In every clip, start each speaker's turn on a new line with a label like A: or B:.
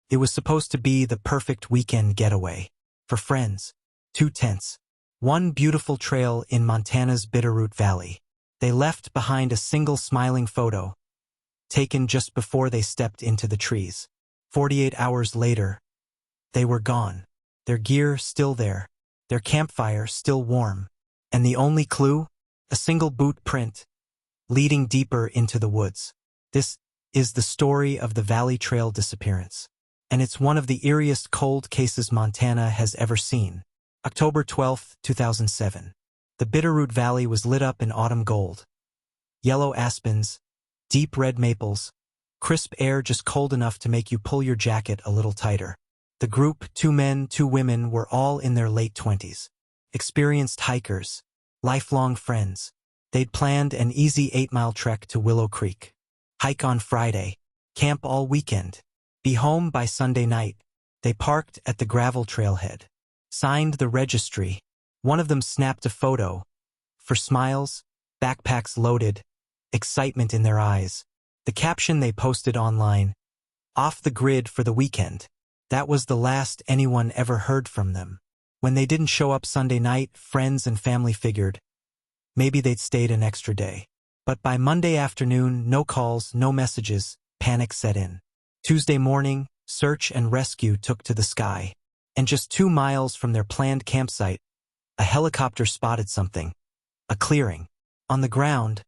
A: It was supposed to be the perfect weekend getaway. For friends, 2 tents, one beautiful trail in Montana's Bitterroot Valley. They left behind a single smiling photo, taken just before they stepped into the trees. 48 hours later, they were gone. Their gear still there, their campfire still warm, and the only clue? A single boot print, leading deeper into the woods. This is the story of the Valley Trail disappearance, and it's one of the eeriest cold cases Montana has ever seen. October 12, 2007. The Bitterroot Valley was lit up in autumn gold. Yellow aspens, deep red maples, crisp air just cold enough to make you pull your jacket a little tighter. The group, 2 men, 2 women, were all in their late 20s. Experienced hikers, lifelong friends. They'd planned an easy 8-mile trek to Willow Creek. Hike on Friday, camp all weekend, be home by Sunday night. They parked at the gravel trailhead, signed the registry. One of them snapped a photo. For smiles, backpacks loaded, excitement in their eyes. The caption they posted online, "Off the grid for the weekend." That was the last anyone ever heard from them. When they didn't show up Sunday night, friends and family figured maybe they'd stayed an extra day. But by Monday afternoon, no calls, no messages, panic set in. Tuesday morning, search and rescue took to the sky. And just 2 miles from their planned campsite, a helicopter spotted something. A clearing. On the ground,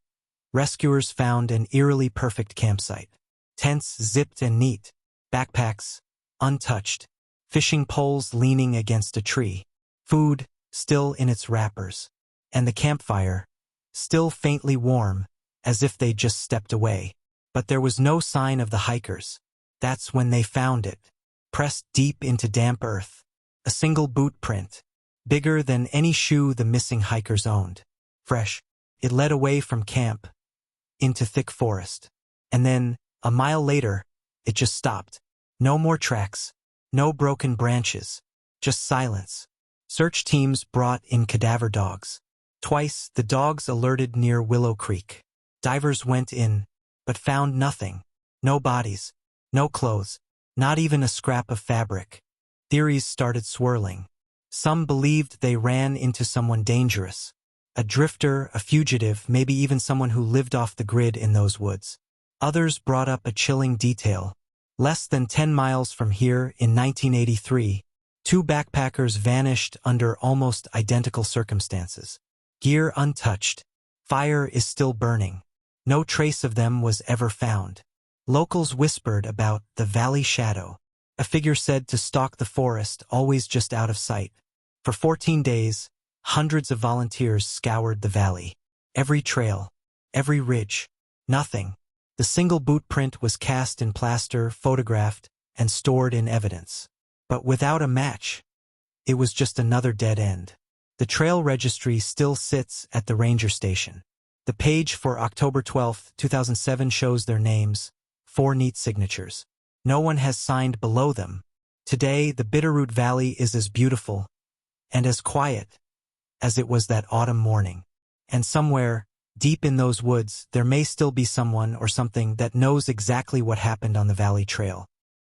A: rescuers found an eerily perfect campsite. Tents zipped and neat, backpacks untouched, fishing poles leaning against a tree, food still in its wrappers, and the campfire still faintly warm, as if they'd just stepped away. But there was no sign of the hikers. That's when they found it, pressed deep into damp earth. A single boot print, bigger than any shoe the missing hikers owned. Fresh, it led away from camp, into thick forest. And then, a mile later, it just stopped. No more tracks, no broken branches, just silence. Search teams brought in cadaver dogs. Twice, the dogs alerted near Willow Creek. Divers went in, but found nothing. No bodies, no clothes, not even a scrap of fabric. Theories started swirling. Some believed they ran into someone dangerous. A drifter, a fugitive, maybe even someone who lived off the grid in those woods. Others brought up a chilling detail. Less than 10 miles from here, in 1983, 2 backpackers vanished under almost identical circumstances. Gear untouched. Fire is still burning. No trace of them was ever found. Locals whispered about the valley shadow, a figure said to stalk the forest, always just out of sight. For 14 days, hundreds of volunteers scoured the valley. Every trail, every ridge, nothing. The single boot print was cast in plaster, photographed, and stored in evidence. But without a match, it was just another dead end. The trail registry still sits at the ranger station. The page for October 12, 2007 shows their names, 4 neat signatures. No one has signed below them. Today, the Bitterroot Valley is as beautiful and as quiet as it was that autumn morning. And somewhere, deep in those woods, there may still be someone or something that knows exactly what happened on the Valley Trail.